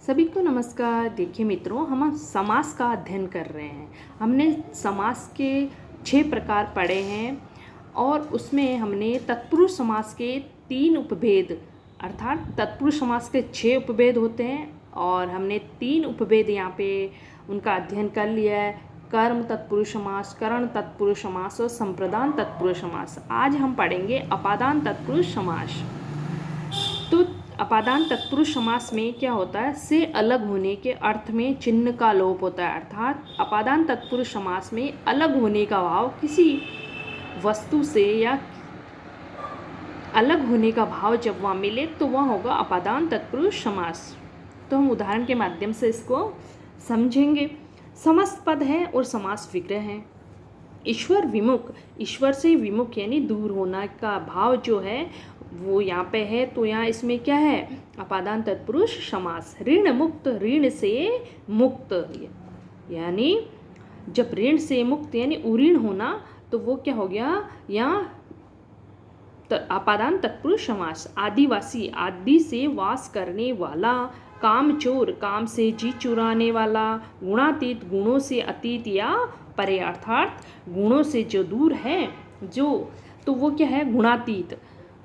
सभी को नमस्कार। देखिए मित्रों, हम समास का अध्ययन कर रहे हैं। हमने समास के 6 प्रकार पढ़े हैं और उसमें हमने तत्पुरुष समास के 3 उपभेद अर्थात तत्पुरुष समास के 6 उपभेद होते हैं और हमने 3 उपभेद यहाँ पे उनका अध्ययन कर लिया है। कर्म तत्पुरुष समास, करण तत्पुरुष समास और संप्रदान तत्पुरुष समास। आज हम पढ़ेंगे अपादान तत्पुरुष समास। तो अपादान तत्पुरुष समास में क्या होता है, से अलग होने के अर्थ में चिन्ह का लोप होता है। अर्थात अपादान तत्पुरुष समास में अलग होने का भाव किसी वस्तु से या अलग होने का भाव जब वहाँ मिले तो वह होगा अपादान तत्पुरुष समास। तो हम उदाहरण के माध्यम से इसको समझेंगे। समस्त पद है और समास विग्रह है। ईश्वर विमुख, ईश्वर से विमुख यानी दूर होना का भाव जो है वो यहाँ पे है, तो यहाँ इसमें क्या है, अपादान तत्पुरुष समास। ऋण मुक्त, ऋण से मुक्त यानी जब ऋण से मुक्त यानी उऋण होना तो वो क्या हो गया, यहाँ अपादान तत्पुरुष समास। आदिवासी, आदि से वास करने वाला। कामचोर, काम से जी चुराने वाला। गुणातीत, गुणों से अतीत या परे अर्थात गुणों से जो दूर है जो, तो वो क्या है, गुणातीत।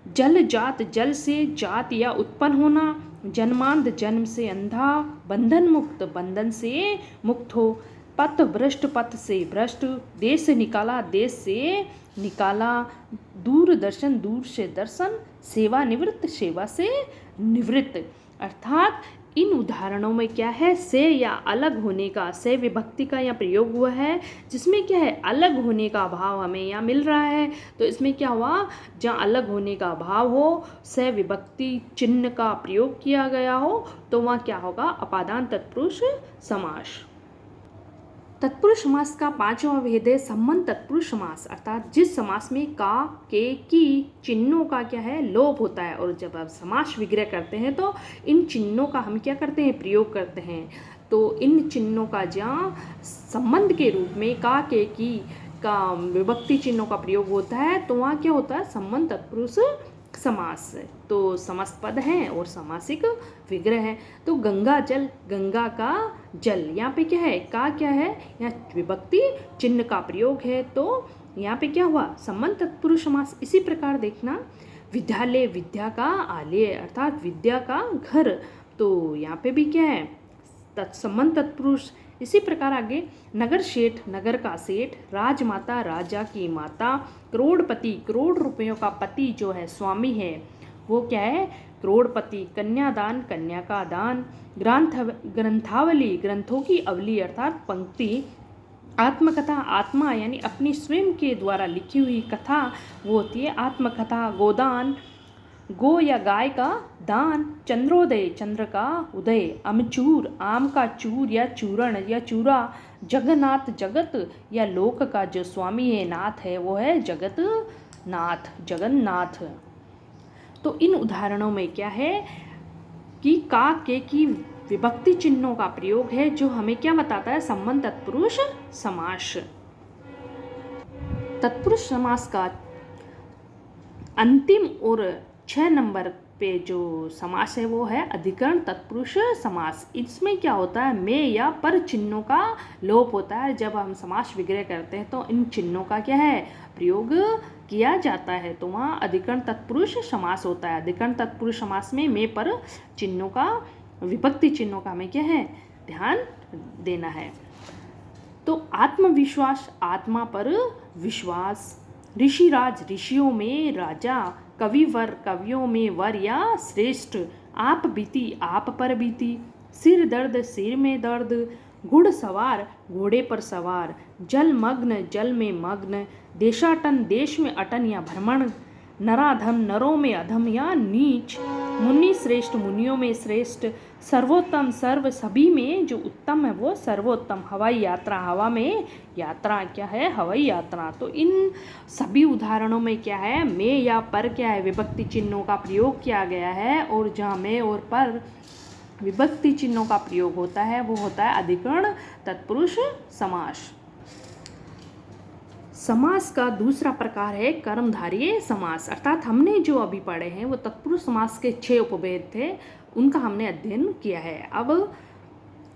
जल जात, जल से जात या उत्पन्न होना। जन्मांध, जन्म से अंधा। बंधन मुक्त, बंधन से मुक्त हो। पथ भ्रष्ट, पथ से भ्रष्ट। देश से निकाला, देश से निकाला। दूरदर्शन, दूर से दर्शन। सेवा निवृत्त, सेवा से निवृत्त। अर्थात इन उदाहरणों में क्या है, से या अलग होने का, से विभक्ति का यहाँ प्रयोग हुआ है, जिसमें क्या है, अलग होने का भाव हमें यहाँ मिल रहा है। तो इसमें क्या हुआ, जहाँ अलग होने का भाव हो, से विभक्ति चिन्ह का प्रयोग किया गया हो, तो वहाँ क्या होगा, अपादान तत्पुरुष समास। तत्पुरुष समास का 5वां भेद है संबंध तत्पुरुष समास। अर्थात जिस समास में का, के, की चिन्हों का क्या है, लोप होता है और जब आप समास विग्रह करते हैं तो इन चिन्हों का हम क्या करते हैं, प्रयोग करते हैं। तो इन चिन्हों का जहाँ संबंध के रूप में का, के, की का विभक्ति चिन्हों का प्रयोग होता है तो वहाँ क्या होता है, संबंध तत्पुरुष समास। तो समस्त पद हैं और समासिक विग्रह है। तो गंगा जल, गंगा का जल, यहाँ पे क्या है, का क्या है, यहाँ विभक्ति चिन्ह का प्रयोग है, तो यहाँ पे क्या हुआ, संबंध तत्पुरुष समास। इसी प्रकार देखना, विद्यालय, विद्या का आलय अर्थात विद्या का घर, तो यहाँ पे भी क्या है, संबंध तत्पुरुष। इसी प्रकार आगे नगर शेठ, नगर का सेठ। राजमाता, राजा की माता। करोड़पति, करोड़ रुपयों का पति जो है, स्वामी है, वो क्या है, करोड़पति। कन्यादान, कन्या का दान। ग्रंथावली, ग्रंथों की अवली अर्थात पंक्ति। आत्मकथा, आत्मा यानी अपनी स्वयं के द्वारा लिखी हुई कथा वो होती है आत्मकथा। गोदान, गो या गाय का दान। चंद्रोदय, चंद्र का उदय। अमचूर, आम का चूर या चूरण या चूरा। जगन्नाथ, जगत या लोक का जो स्वामी है, नाथ है, वो है जगत नाथ, जगन्नाथ। तो इन उदाहरणों में क्या है कि का, के की विभक्ति चिन्हों का प्रयोग है जो हमें क्या बताता है, संबंध तत्पुरुष समास। तत्पुरुष समास का अंतिम और 6 नंबर पे जो समास है वो है अधिकरण तत्पुरुष समास। इसमें क्या होता है, में या पर चिन्हों का लोप होता है। जब हम समास विग्रह करते हैं तो इन चिन्हों का क्या है, प्रयोग किया जाता है, तो वहाँ अधिकरण तत्पुरुष समास होता है। अधिकरण तत्पुरुष समास में पर चिन्हों का, विभक्ति चिन्हों का हमें क्या है, ध्यान देना है। तो आत्मविश्वास, आत्मा पर विश्वास। ऋषिराज, ऋषियों में राजा। कविवर, कवियों में वर या श्रेष्ठ। आप बीती, आप पर बीती। सिर दर्द, सिर में दर्द। घुड़सवार, घोड़े पर सवार। जलमग्न, जल में मग्न। देशाटन, देश में अटन या भ्रमण। नराधम, नरों में अधम या नीच। मुनि श्रेष्ठ, मुनियों में श्रेष्ठ। सर्वोत्तम, सर्व सभी में जो उत्तम है वो सर्वोत्तम। हवाई यात्रा, हवा में यात्रा क्या है, हवाई यात्रा। तो इन सभी उदाहरणों में क्या है, में या पर क्या है, विभक्ति चिन्हों का प्रयोग किया गया है और जहाँ में और पर विभक्ति चिन्हों का प्रयोग होता है वो होता है अधिकरण तत्पुरुष समास। समास का दूसरा प्रकार है कर्मधारय समास, अर्थात हमने जो अभी पढ़े हैं वो तत्पुरुष समास के 6 उपभेद थे, उनका हमने अध्ययन किया है। अब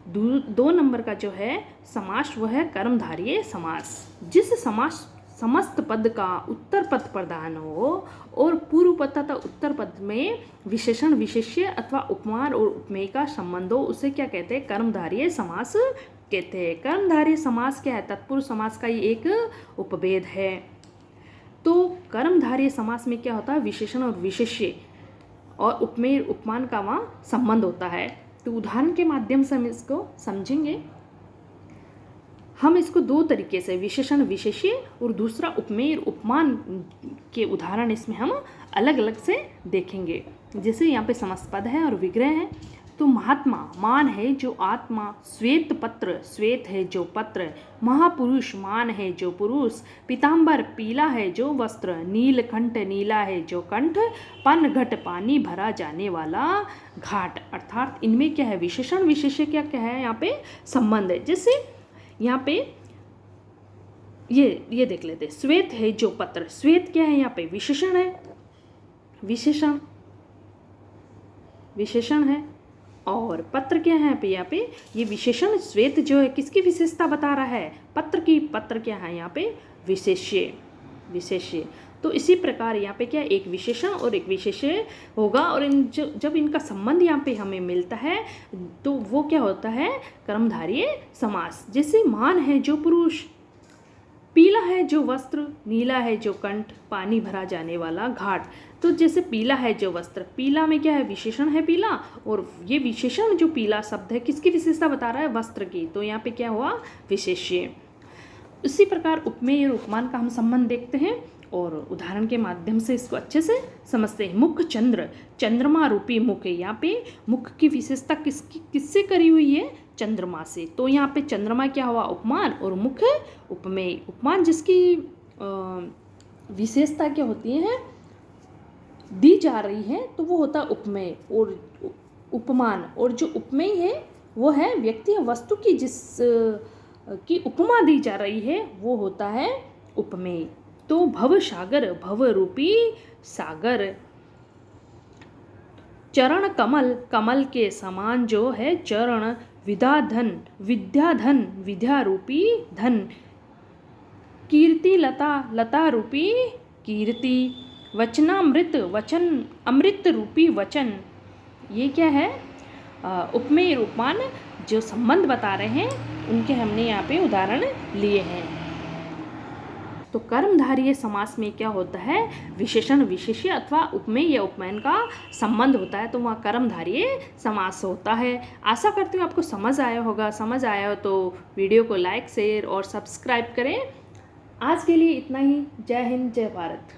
2 नंबर का जो है समास वो है कर्मधारय समास। जिस समास समस्त पद का उत्तर पद प्रधान हो और पूर्व पद तथा उत्तर पद में विशेषण विशेष्य अथवा उपमान और उपमेय का संबंध हो, उसे क्या कहते हैं? कर्मधारय समास कहते हैं। कर्मधारय समास क्या है? तत्पुरुष समास का ही एक उपभेद है। तो कर्मधारय समास में क्या होता है? विशेषण और विशेष्य और उपमेय उपमान का वहाँ संबंध होता है। तो उदाहरण के माध्यम से हम इसको समझेंगे। हम इसको 2 तरीके से, विशेषण विशेष्य और दूसरा उपमेय उपमान के उदाहरण इसमें हम अलग अलग से देखेंगे। जैसे यहाँ पे समस्त है और विग्रह है। तो महात्मा मान है जो आत्मा, श्वेत पत्र श्वेत है जो पत्र, महापुरुष मान है जो पुरुष, पीताम्बर पीला है जो वस्त्र, नीलकंठ नीला है जो कंठ, पन घट पानी भरा जाने वाला घाट। अर्थात इनमें क्या है? विशेषण विशेष्य क्या क्या है? यहाँ पे संबंध है। जैसे यहाँ पे ये देख लेते हैं, श्वेत है जो पत्र, श्वेत क्या है? यहाँ पे विशेषण है, विशेषण है। और पत्र क्या है? यहाँ पे ये विशेषण श्वेत जो है किसकी विशेषता बता रहा है? पत्र की। पत्र क्या है? यहाँ पे विशेष्य। तो इसी प्रकार यहाँ पे क्या, एक विशेषण और एक विशेष्य होगा, और जब इनका संबंध यहाँ पे हमें मिलता है तो वो क्या होता है? कर्मधारय समास। जैसे मान है जो पुरुष, पीला है जो वस्त्र, नीला है जो कंठ, पानी भरा जाने वाला घाट। तो जैसे पीला है जो वस्त्र, पीला में क्या है? विशेषण है पीला, और ये विशेषण जो पीला शब्द है किसकी विशेषता बता रहा है? वस्त्र की। तो यहाँ पे क्या हुआ? विशेष्य। इसी प्रकार उपमेय और उपमान का हम संबंध देखते हैं और उदाहरण के माध्यम से इसको अच्छे से समझते हैं। मुख चंद्र, चंद्रमा रूपी मुख है। यहाँ पे मुख की विशेषता किससे करी हुई है? चंद्रमा से। तो यहाँ पे चंद्रमा क्या हुआ? उपमान, और मुख उपमेय। उपमान जिसकी विशेषता क्या होती है? दी जा रही है, तो वो होता है उपमेय, और उपमान। और जो उपमेय है वो है व्यक्ति या वस्तु की जिस की उपमा दी जा रही है वो होता है उपमेय। तो भव सागर, भव रूपी सागर। चरण कमल, कमल के समान जो है चरण। विद्याधन, विद्याधन विद्या रूपी धन। कीर्ति लता, लता रूपी कीर्ति। वचनामृत, वचन अमृत रूपी वचन। ये क्या है? उपमेय उपमान जो संबंध बता रहे हैं उनके हमने यहाँ पे उदाहरण लिए हैं। तो कर्मधारय समास में क्या होता है? विशेषण विशेष्य अथवा उपमेय या उपमान का संबंध होता है, तो वहाँ कर्मधारय समास होता है। आशा करती हूँ आपको समझ आया होगा। समझ आया हो तो वीडियो को लाइक, शेयर और सब्सक्राइब करें। आज के लिए इतना ही। जय हिंद, जय भारत।